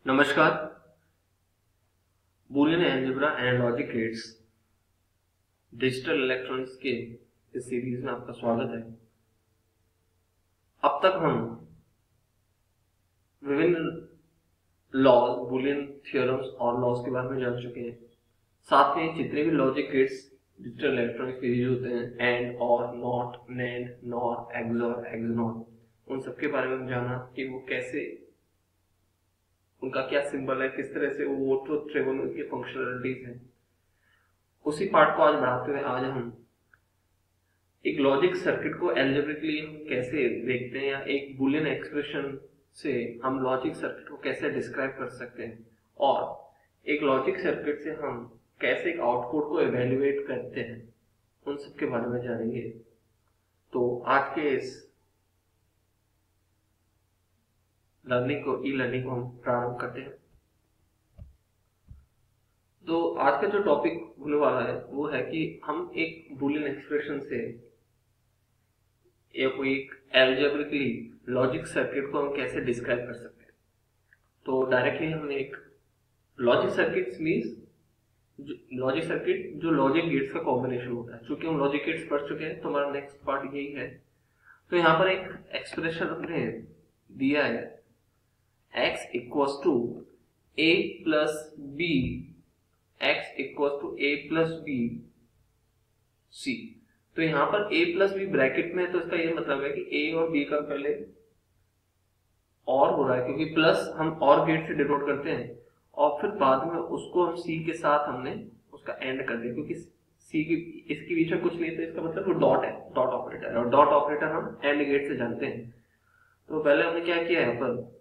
नमस्कार। Boolean algebra and logic gates digital electronics के इस सीरीज में आपका स्वागत है। अब तक हम विभिन्न लॉज, बूलियन थ्योरम्स और लॉज के बारे में जान चुके हैं। साथ में जितने भी लॉजिक गेट्स डिजिटल इलेक्ट्रॉनिक्स के यूज होते हैं, एंड, और, not, NAND, nor, XOR, XNOR, उन सबके बारे में जाना कि वो कैसे, उनका क्या सिंबल है, किस तरह से वो ट्रुथ टेबल उनकी फंक्शनलिटीज हैं। उसी पार्ट को आज बढ़ाते हुए आज हम एक लॉजिक सर्किट को एल्जेब्रिकली हम कैसे देखते हैं, या एक बुलियन एक्सप्रेशन से हम लॉजिक सर्किट को कैसे डिस्क्राइब कर सकते हैं, और एक लॉजिक सर्किट से हम कैसे एक आउटपुट को इवेल्युएट करते हैं, उन सब के बारे में जानेंगे। तो आज के इस ई लर्निंग को हम प्रारंभ करते हैं। तो आज का जो टॉपिक होने वाला है वो है कि हम एक बुलियन एक्सप्रेशन से या कोई एक एल्जेब्रिकली लॉजिक सर्किट को हम कैसे डिस्क्राइब कर सकते हैं। तो डायरेक्टली हम एक logic circuit means logic circuit जो लॉजिक गेट्स का कॉम्बिनेशन होता है। चूंकि हम लॉजिक गेट्स पढ़ चुके हैं तो हमारा नेक्स्ट पार्ट यही है। तो यहाँ पर एक एक्सप्रेशन हमने दिया है, x equals to a plus b, x equals to a plus b c. तो यहाँ पर a प्लस बी ब्रैकेट में है, तो इसका ये मतलब है कि a और b का पहले और हो रहा है, क्योंकि प्लस हम और गेट से डिनोट करते हैं, और फिर बाद में उसको हम c के साथ हमने उसका एंड कर दिया, क्योंकि c की इसके बीच में कुछ नहीं है, तो इसका मतलब वो डॉट है, डॉट ऑपरेटर है, और डॉट ऑपरेटर हम एंड गेट से जानते हैं। तो पहले हमने क्या किया, यहाँ पर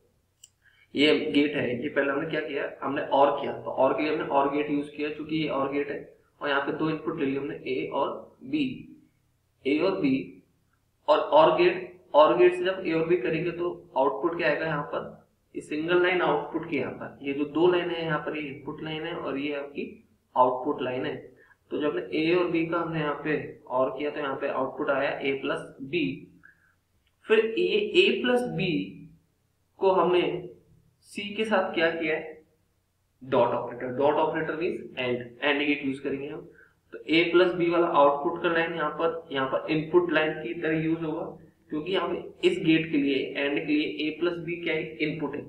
ये गेट है, ये पहले हमने क्या किया, हमने और किया, तो और के लिए हमने और गेट यूज किया, चूंकि ये और गेट है, और यहाँ पे दो इनपुट ले लिए हमने ए और बी, ए और बी, और गेट से जब ए और बी करेंगे तो आउटपुट क्या आएगा, यहाँ पर ये सिंगल लाइन आउटपुट की, यहाँ पर ये जो दो लाइन है, यहाँ पर ये इनपुट लाइन है और ये आपकी आउटपुट लाइन है। तो जब हमने ए और बी का हमने यहाँ पे और किया तो यहाँ पे आउटपुट आया ए प्लस बी। फिर ए प्लस बी को हमने सी के साथ क्या किया है, dot operator. Dot operator means and gate use करेंगे हम। तो ए प्लस बी वाला आउटपुट का लाइन यहाँ पर इनपुट लाइन की तरह यूज होगा, क्योंकि यहाँ पे इस गेट के लिए, एंड के लिए ए प्लस बी क्या है, इनपुट है।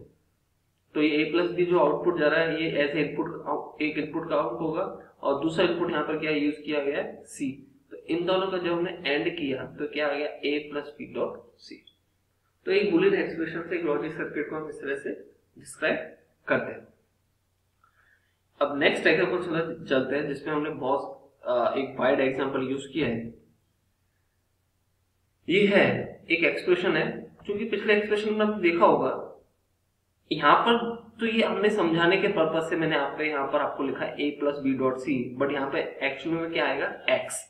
तो ये ए प्लस बी जो आउटपुट जा रहा है, ये ऐसे इनपुट, एक इनपुट का आउटपुट होगा, और दूसरा इनपुट यहाँ पर क्या यूज किया गया है, सी। तो इन दोनों का जब हमने एंड किया तो क्या आ गया, ए प्लस बी डॉट सी। तो एक बुलियन एक्सप्रेशन से एक लॉजिक सर्किट को हम इस तरह से डिस्क्राइब करते हैं। अब नेक्स्ट एग्जांपल चलते हैं, जिसमें हमने बहुत एक वाइड एग्जांपल यूज किया है। ये है एक एक्सप्रेशन है, क्योंकि पिछले एक्सप्रेशन में आपने देखा होगा, यहाँ पर तो ये हमने समझाने के पर्पज से मैंने यहाँ पर आपको लिखा है a plus b dot c, but यहाँ पे एक्चुअली में क्या आएगा, x,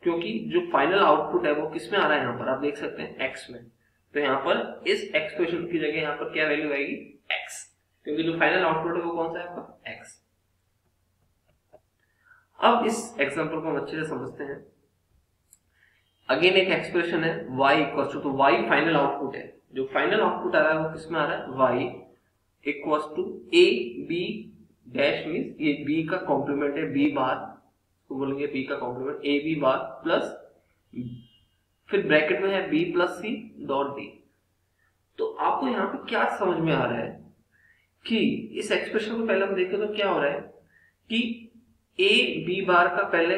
क्योंकि जो फाइनल आउटपुट है वो किस में आ रहा है, यहाँ पर आप देख सकते हैं x में। तो यहाँ पर इस एक्सप्रेशन की जगह यहाँ पर क्या वैल्यू आएगी, x, क्योंकि जो फाइनल आउटपुट है वो कौन सा है आपका, x। अब इस एग्जांपल को हम अच्छे से समझते हैं। अगेन एक एक्सप्रेशन है y इक्वल्स टू, तो y फाइनल आउटपुट है, जो फाइनल आउटपुट आ रहा है वो किस में आ रहा है, y equals to a b dash, means ये b का कॉम्प्लीमेंट है, b बार, तो बोलेंगे b का complement a b bar plus, फिर ब्रैकेट में है b plus c dot d। तो आपको यहाँ पे क्या समझ में आ रहा है कि इस एक्सप्रेशन को पहले हम देखें तो क्या हो रहा है कि a b बार का पहले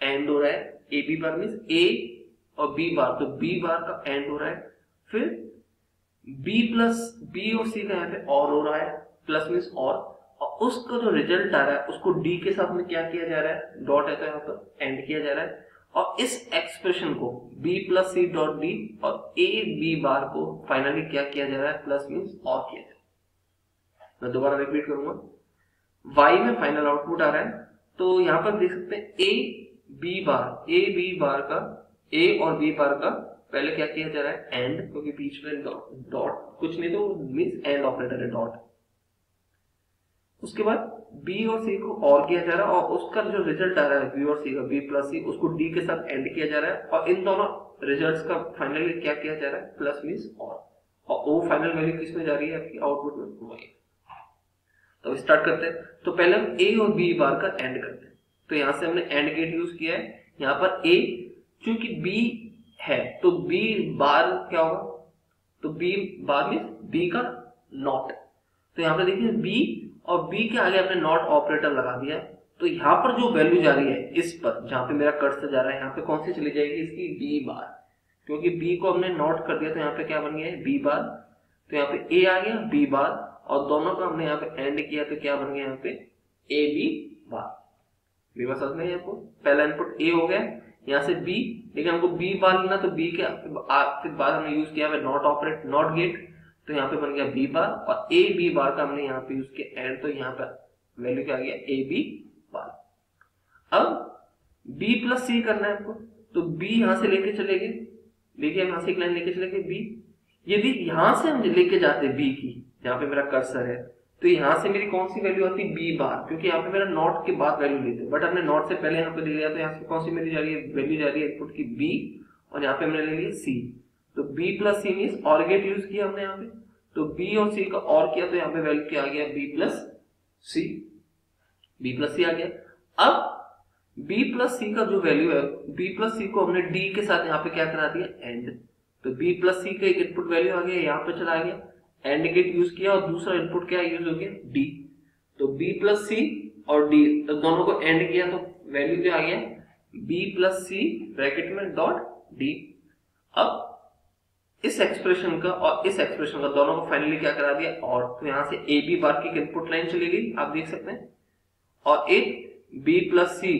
एंड हो रहा है, a b bar means a और b बार, तो b बार का एंड हो रहा है, फिर b प्लस b और c का यहाँ पे और हो रहा है, प्लस मींस और उसका जो रिजल्ट आ रहा है उसको d के साथ में क्या किया जा रहा है, डॉट है तो यहाँ पर एंड किया जा रहा है, और इस एक्सप्रेशन को b plus c dot d और a b बार को फाइनली क्या किया जा रहा है, प्लस मींस और किया जा रहा है। मैं दोबारा रिपीट करूंगा, y में फाइनल आउटपुट आ रहा है, तो यहाँ पर देख सकते हैं a b बार का, a और b बार का पहले क्या किया जा रहा है, एंड, क्योंकि बीच में डॉट कुछ नहीं तो मींस एंड ऑपरेटर है, डॉट। उसके बाद b और c को और किया जा रहा है, और उसका जो रिजल्ट आ रहा है b और c का, b प्लस c, उसको d के साथ एंड किया जा रहा है, और इन दोनों रिजल्ट्स का फाइनली क्या किया जा रहा है, प्लस मींस और वो फाइनल वैल्यू किस में जा रही है, आपकी आउटपुट में। तो स्टार्ट करते हैं। तो पहले हम ए और बी बार का एंड करते हैं। तो यहां से हमने एंड गेट यूज किया है। यहाँ पर ए चूंकि बी है तो बी बार क्या होगा, तो बी बार मीन बी का नॉट। तो यहाँ पे देखिए बी और बी के आगे हमने नॉट ऑपरेटर लगा दिया है। तो यहाँ पर जो वैल्यू जा रही है इस पर, जहां पे मेरा कर्सर जा रहा है, यहाँ पे कौन सी चली जाएगी, इसकी बी बार, क्योंकि बी को हमने नॉट कर दिया। तो यहाँ पे क्या बन गया है, बी बार। तो यहाँ पे ए आ गया, बी बार, और दोनों का हमने यहाँ पे एंड किया तो क्या बन गया यहाँ पे, ए बी बार। बी बार समझ में आपको, पहला इनपुट ए हो गया, यहाँ से बी, लेकिन हमको बी बार लेना, तो बी के फिर बाद हमने यूज किया है नॉट ऑपरेट, नॉट गेट। तो यहाँ पे बन गया बी बार, और ए बी बार का हमने यहाँ पे यूज किया एंड, तो यहाँ पे वैल्यू क्या आ गया, ए बी बार। अब बी प्लस सी करना है आपको, तो बी यहां से लेके चले गए, देखिए यहां से एक लाइन लेके चले गए बी। यदि यहां से हम लेके जाते बी की, जहां पे मेरा कर्सर है, तो यहां से मेरी कौन सी वैल्यू आती है, बी बार, क्योंकि यहाँ पे मेरा नॉट के बाद वैल्यू लेते, बट हमने नॉट से पहले यहाँ पे ले लिया। तो यहाँ से कौन सी मेरी जा रही है, वैल्यू जा रही है इनपुट की बी, और यहाँ पे हमने ले लिया सी। तो बी प्लस सी मीन और गेट यूज किया हमने यहाँ पे, तो बी और सी का और किया, तो यहाँ पे वैल्यू क्या आ गया, बी प्लस सी, बी प्लस सी आ गया। अब b प्लस सी का जो वैल्यू है, b प्लस सी को हमने d के साथ यहाँ पे क्या करा दिया, एंड। तो b प्लस सी का एक इनपुट वैल्यू आ गया, यहाँ पे चला गया, एंड गेट यूज किया, और दूसरा इनपुट क्या यूज हो गया, d। तो b प्लस सी और d, तो दोनों को एंड किया, तो वैल्यू क्या आ गया, b प्लस सी ब्रैकेट में डॉट d। अब इस एक्सप्रेशन का और इस एक्सप्रेशन का दोनों को फाइनली क्या करा दिया, और। तो यहाँ से ए बी बार की इनपुट लाइन चली गई, आप देख सकते हैं, और एक b plus c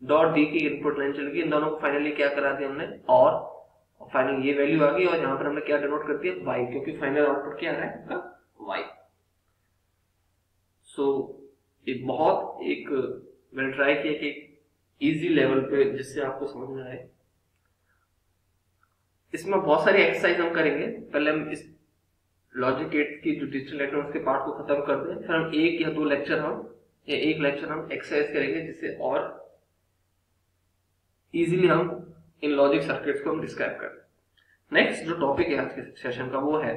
dot d की इनपुट लाइन चल गई। इन दोनों को फाइनली क्या करा दिया हमने, और फाइनल ये वैल्यू आ गई, और यहाँ पर हमने क्या डिनोट कर दिया, y, क्योंकि फाइनल आउटपुट क्या आ रहा है आपका, y। सो ये बहुत एक मैंने ट्राई किया कि इजी लेवल पे जिससे आपको समझ में आए। इसमें बहुत सारी एक्सरसाइज हम करेंगे। पहले हम इस लॉजिक गेट की जो डिजिटल इलेक्ट्रॉनिक्स के पार्ट को खत्म करते हैं, फिर हम एक या दो लेक्चर या एक लेक्चर हम एक्सरसाइज करेंगे, जिससे और इजीली हम इन लॉजिक सर्किट्स को हम डिस्क्राइब करें। नेक्स्ट जो टॉपिक है आज के सेशन का वो है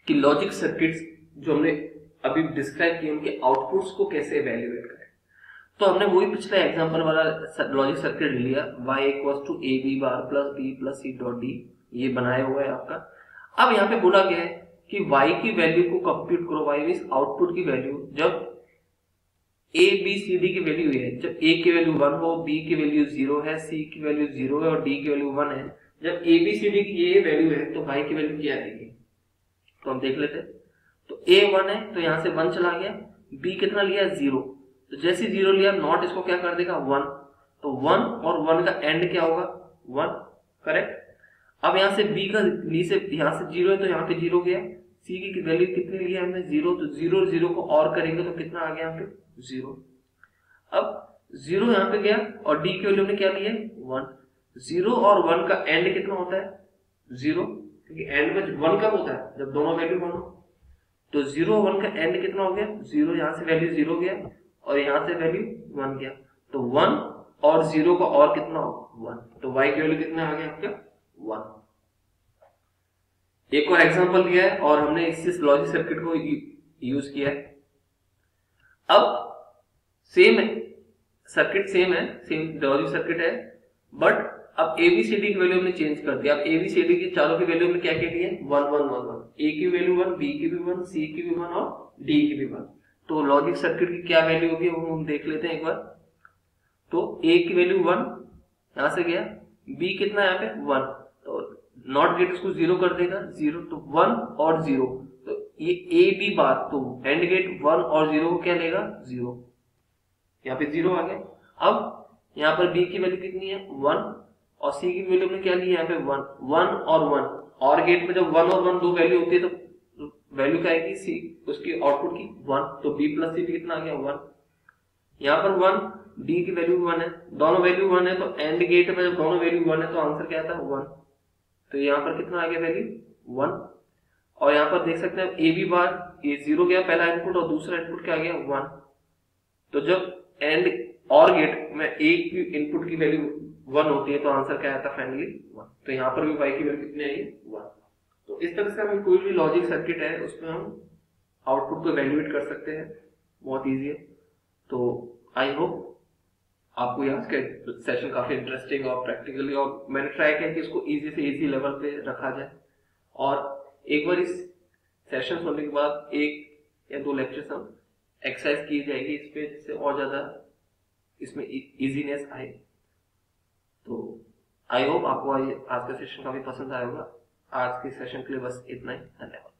कि लॉजिक सर्किट्स जो हमने अभी डिस्क्राइब किए उनके आउटपुट्स को कैसे इवैल्यूएट करें। तो हमने वही पिछला एग्जांपल वाला लॉजिक सर्किट लिया, y equals to a b bar plus b plus c dot d, ये बनाया हुआ है आपका। अब यहाँ पे बोला गया है कि y की वैल्यू को कंप्यूट करो, y मींस आउटपुट की वैल्यू, जब ए बी सी डी की वैल्यू है, जब a की वैल्यू 1 हो, b की वैल्यू 0 है, c की वैल्यू 0 है और d की वैल्यू 1 है। जब a b c d की ये वैल्यू है तो y की वैल्यू क्या आएगी, तो हम देख लेते हैं। तो a 1 है तो यहां से 1 चला गया, b कितना लिया 0, तो जैसे 0 लिया नॉट इसको क्या कर देगा 1, तो 1 और 1 का एंड क्या होगा 1, करेक्ट। अब यहां से b का ली से यहां से 0 है तो यहां पे 0 गया, c की वैल्यू कितनी लिया हमने 0, तो 0 0 को और करेंगे तो कितना आ गया यहाँ पे 0। अब 0 यहाँ पे गया और d की वैल्यू ने क्या लिया 1, 0 और 1 का एंड कितना होता है 0, क्योंकि एंड में 1 कब होता है जब दोनों वैल्यू 1 हो। तो 0 1 का एंड कितना हो गया 0, यहाँ से वैल्यू 0 गया और यहाँ से वैल्यू 1 गया, तो 1 और 0 का और कितना हो 1, तो y की वैल्यू कितना आ गया आपका 1। एक और एग्जांपल लिया है और हमने इस लॉजिक सर्किट को यूज किया है। अब सेम है सर्किट, सेम है, सेम लॉजिक सर्किट है, बट अब एबीसीडी की वैल्यू हमने चेंज कर दिया। अब एबीसीडी की चारों की वैल्यू में क्या क्या दिया 1 1 1 1, ए की वैल्यू 1, बी की भी 1, सी की भी 1 और डी की भी 1। तो लॉजिक सर्किट की क्या वैल्यू होगी वो हम देख लेते हैं एक बार। तो ए की वैल्यू 1 यहां से गया, बी कितना यहाँ पे 1, तो नॉट गेट उसको 0 कर देगा 0, तो 1 और 0, तो ये ए बी बार, तो एंड गेट 1 और 0 को क्या लेगा 0, यहाँ पे 0 आ गया। अब यहाँ पर बी की वैल्यू कितनी है 1 और सी की वैल्यू में क्या ली है यहाँ पे 1 1 और 1, और गेट में जब 1 और 1 दो वैल्यू होती है तो वैल्यू क्या आएगी सी उसकी आउटपुट की 1, तो बी प्लस सी कितना आ गया 1, यहाँ पर 1, डी की वैल्यू 1 है, दोनों वैल्यू 1 है, तो एंड गेट में जब दोनों वैल्यू 1 है तो आंसर क्या आता है 1, तो यहाँ पर कितना आ गया वैल्यू 1। और यहाँ पर देख सकते हैं ए बी बार ये 0 गया पहला इनपुट और दूसरा इनपुट क्या आ गया 1, तो जब एंड और गेट में एक की इनपुट की वैल्यू 1 होती है तो आंसर क्या आता है फाइनली 1, तो यहाँ पर भी y की वैल्यू कितनी आएगी 1। तो इस तरह से हम कोई भी लॉजिक सर्किट है उसमें हम आउटपुट आउटपुट को वैल्यूएट कर सकते हैं, बहुत ईजी है। तो आई होप आपको ये आज का सेशन काफी इंटरेस्टिंग और प्रैक्टिकली, और मैंने ट्राई किया कि इसको इजी से इजी लेवल पे रखा जाए। और एक बार इस सेशन होने के बाद 1 या 2 लेक्चर्स हम एक्सरसाइज की जाएगी इस पे, जिससे और ज्यादा इसमें इजीनेस आए। तो आई होप आपको आज का सेशन काफी पसंद आया होगा। आज के सेशन के लिए बस इतना ही। धन्यवाद।